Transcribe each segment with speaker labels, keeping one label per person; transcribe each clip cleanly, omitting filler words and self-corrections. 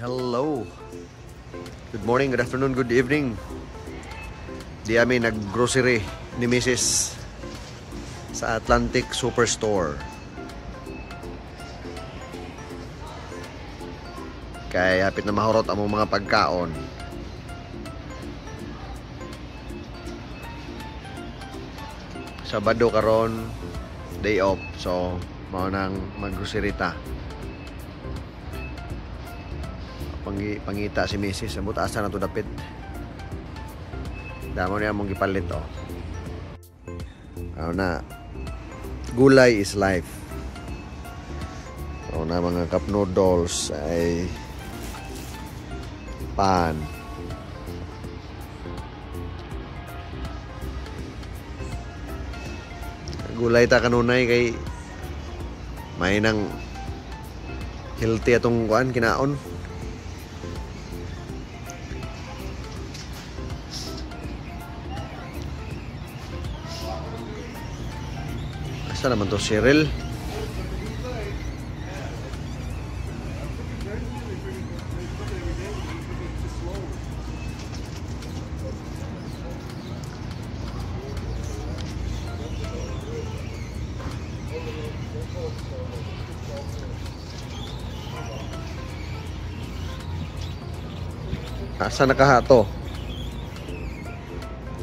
Speaker 1: Hello. Good morning, good afternoon, good evening. Di kami nag-grocery ni Mrs. sa Atlantic Superstore. Kaya hapit na mahurot ang mga pagkaon. Sabado karon, day off. So, mao nang mag-grocery ta. Pangita si Mrs. Ang buta asa na to dapit. Damo niya mong gipalit oh. Ano na, gulay is life. So na mga cup noodles ay pan. Gulay ta kanunay kay may nang healthy atong kuan kinaon. Asa naman to Cyril? Asa nakahato?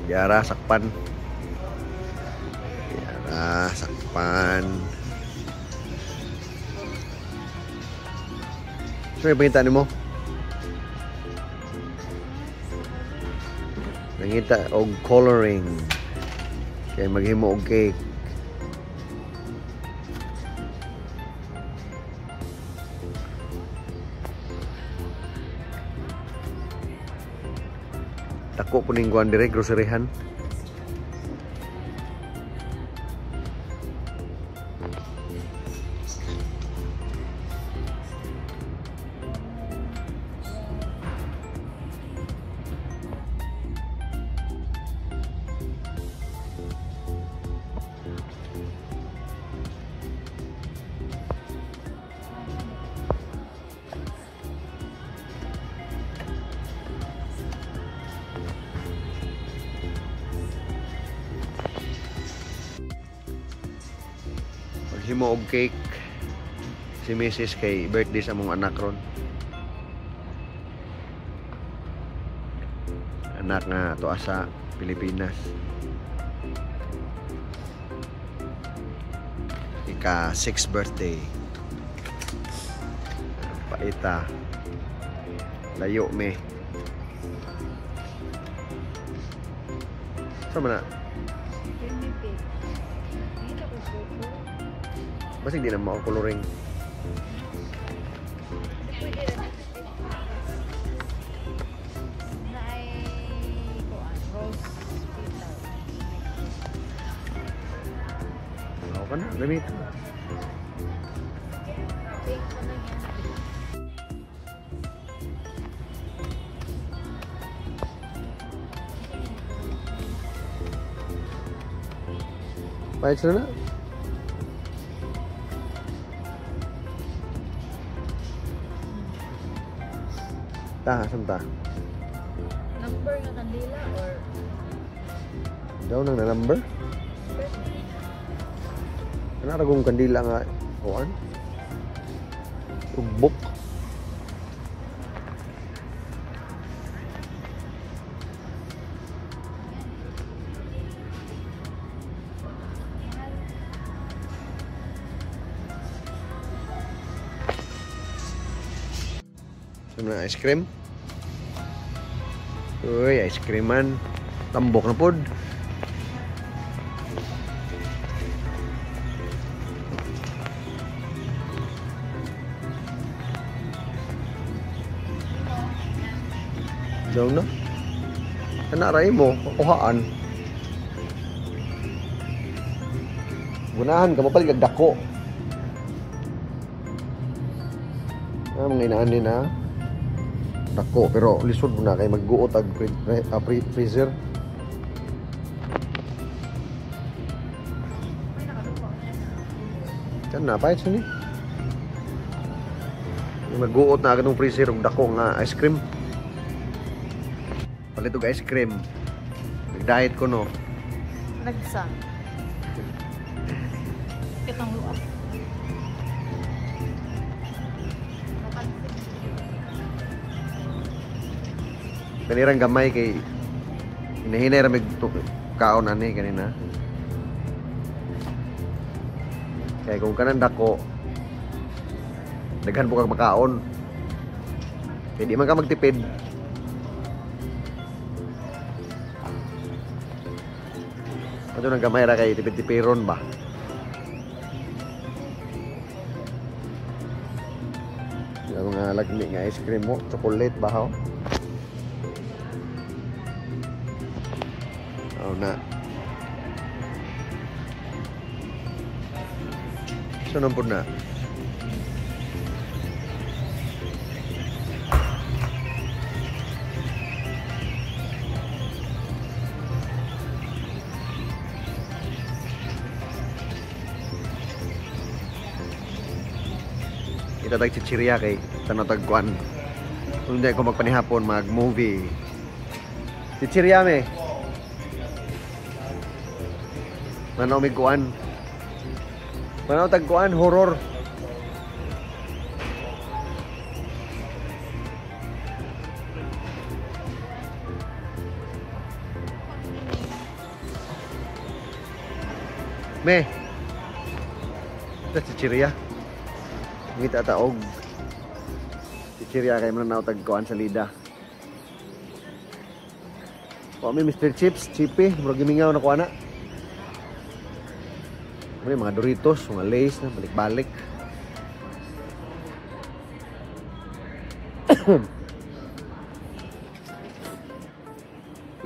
Speaker 1: Yara sakpan. Yara sakpan. So yung pangita mo? Nangita og coloring. Kaya maghimo og cake. Dako po ning kuan dire groceryhan. Himo og cake si Mrs. kay birthday sa among anak ron. Anak nga to asa Pilipinas. Ika 6th birthday. Paita. Layo me. Sama na. Kasi hindi na makakuloring. Ako ka na, gamit. Pahit sila na. Asam ta?
Speaker 2: Number nga kandila or
Speaker 1: daw nang na number? Ano ragong kandila nga kuan? Ubok. Ano na ice cream? Uy, ice creaman. Tambok na pod. Daw na. Kanaray mo, kuhaan. Gunahan ka, mapaligag dako. Mga inaan din ha. Dako, pero lisod mo na kay magguot ag freezer. Kan na, pahit siya ni. Mag-uot na agad ng freezer og dako nga ice cream. Palit og ice cream. Nag-diet ko no.
Speaker 2: Nagsa. Kitang luwa.
Speaker 1: Kanirang gamay kay hinahinay ra mig kaon ani kanina. Kaya kung kanan dako daghan po kag makaon. Kaya di man ka magtipid. Ato nang gamay ra kay tipid-tipiron ba. Yung mga lagmi nga ice cream mo, chocolate ba ho? Oh na. Sunod po na. Itatag chichirya kay tanotagkuan. Kung hindi ako magpanihapon, mag-movie. Chichirya me. Manaw may kuan. Manaw tagkuan, horror. Me. Ito chichirya. Ngita taog. Chichirya kay manaw tagkuan sa lida. Kami Mr. Chips, Chippy, murag gimingaw na kuana. Mga Doritos, mga Lays na balik-balik.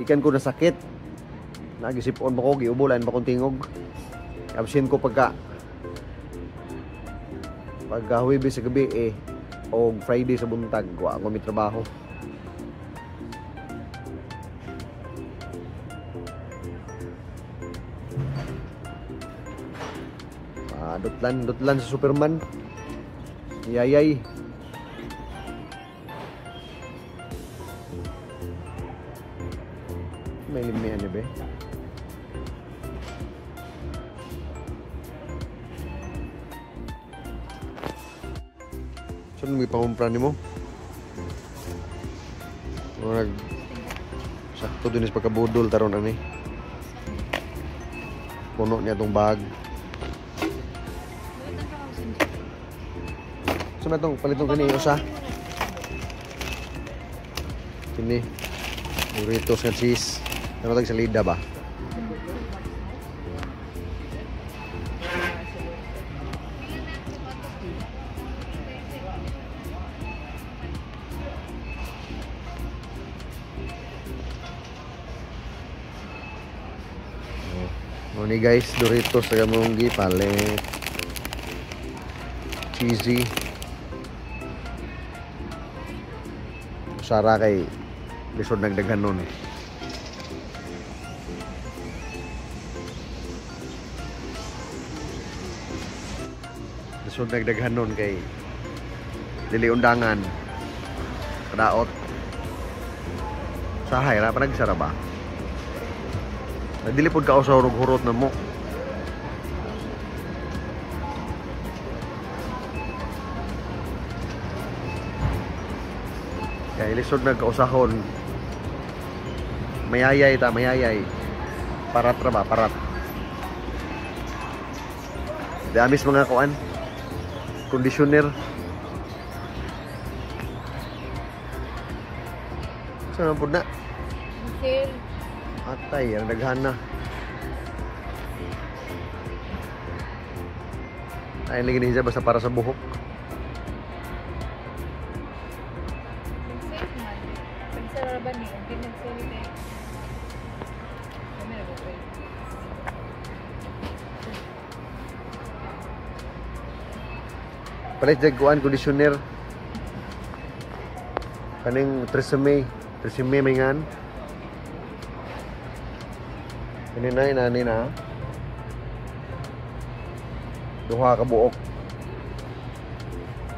Speaker 1: Ikan ko nasakit. Nagisipon mo ko, giubulan pa kong tingog. Absent ko pagka Huwebes sa gabi o Friday sa buntag. Wa ako may trabaho. Dutlan sa Superman. Yayay. May limi ano be? Saan may pangumpra ni mo? Sakto din is pagkabudol taron ani. Puno niya tong bag. So na itong palitong kini usa. Kini Doritos nga cheese. Ano tag sa lida ba? Oh ni guys, Doritos taga munggi palit. Cheesy. Sara kay lisod nagdaghan nun. Lisod nagdaghan nun kay dili undangan. Kadaot. Sahay ra pa nagsara ba? Dili pud ka usaw hurot na mo. Kaya lisod nagkausahon. Mayayay ta, mayayay. Parat ra ba, parat. Damis mga kuan. Conditioner. Saan po na?
Speaker 2: Sale.
Speaker 1: Atay, ang daghan na. Ay, lagi ni basta para sa buhok.
Speaker 2: Ba ni hindi nag-sale kay kami nag-pray.
Speaker 1: Palit jag kuan conditioner. Kaning Tresemme may ngan. Ini na. Duha ka buok.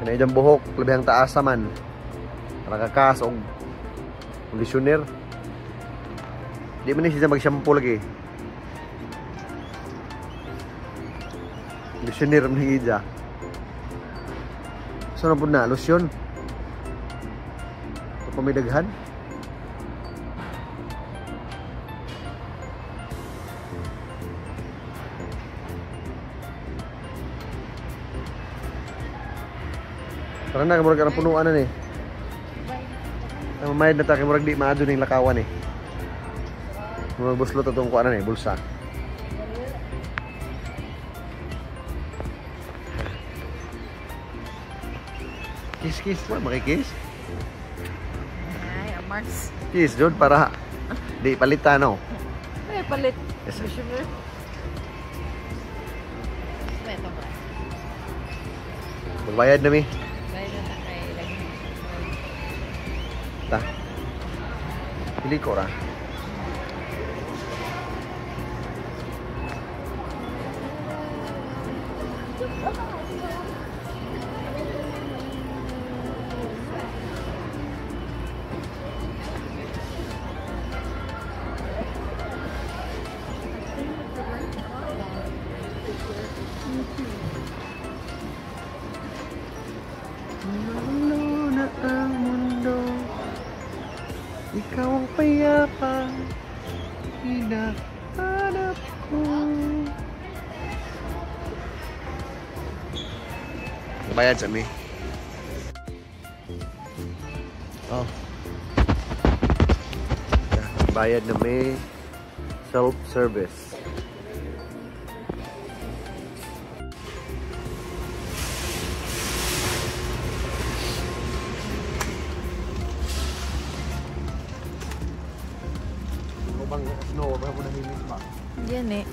Speaker 1: Kanay dyan buhok, labihang taasa man. Nakakas o conditioner. Di man siya mag-shampoo lagi. Conditioner man higidya. So na po na, lotion. Ito pa may daghan. Parang na, kamurag ka ng punuan na eh. Mamayad na ta, kamurag di maado ng lakawan eh. Mga buslot itong kuha na eh, bulsa. Kiss, makikis.
Speaker 2: Ay, Mars.
Speaker 1: Kiss, John, para di palitan, no?
Speaker 2: Ay, palit.
Speaker 1: Yes, sir.
Speaker 2: Sugar. Ito ba?
Speaker 1: Magbayad na mi.
Speaker 2: Bayad na kay lagi.
Speaker 1: Ta. Pili ko ra. Malulo na ang mundo, ikaw ang payapa, hinahanap ko. Bayad sa mi. Oh. Bayad na may self-service. No, wala mo nahimik pa.
Speaker 2: Yan eh.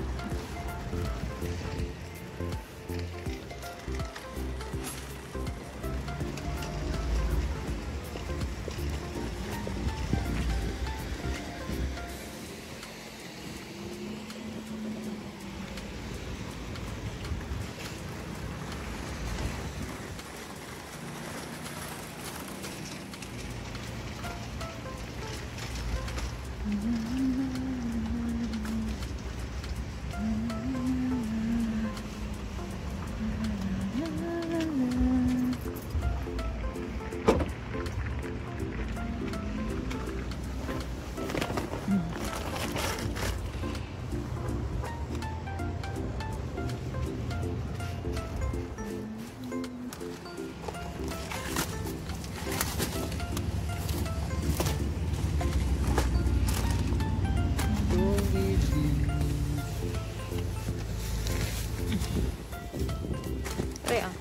Speaker 2: Pre ah.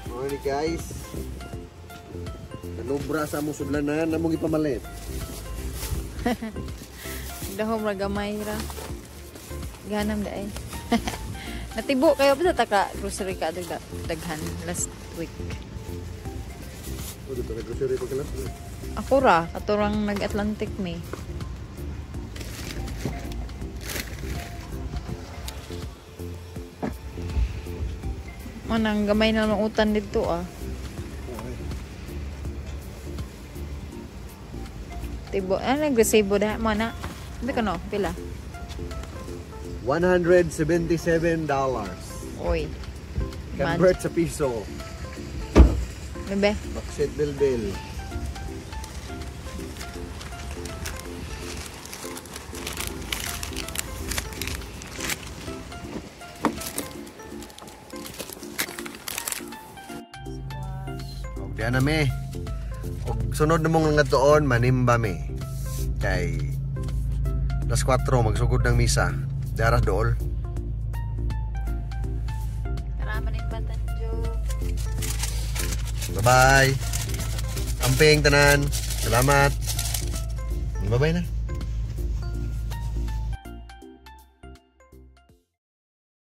Speaker 1: Okay guys. Nanubra sa among sudlanan, namong ipamalit.
Speaker 2: Dahom ra gamay ra. Ganam da ay. Natibo kayo ba sa taka grocery ka daghan last week.
Speaker 1: O dito na grocery pa kala.
Speaker 2: Ako ra katurang nag-Atlantic May. Manang gamay na lang utan dito ah. Tibo, nag-resibo na mo na. Sabi ko no, pila?
Speaker 1: $177.
Speaker 2: Oy.
Speaker 1: Convert sa piso.
Speaker 2: Bebe.
Speaker 1: Baksit bilbil. Diyan na me. Og sunod na mong nga doon, manimba me. Kay alas 4 magsugod ng misa. Darah dool.
Speaker 2: Karama rin batanjo.
Speaker 1: Bye-bye. Amping tanan. Salamat. Bye-bye na.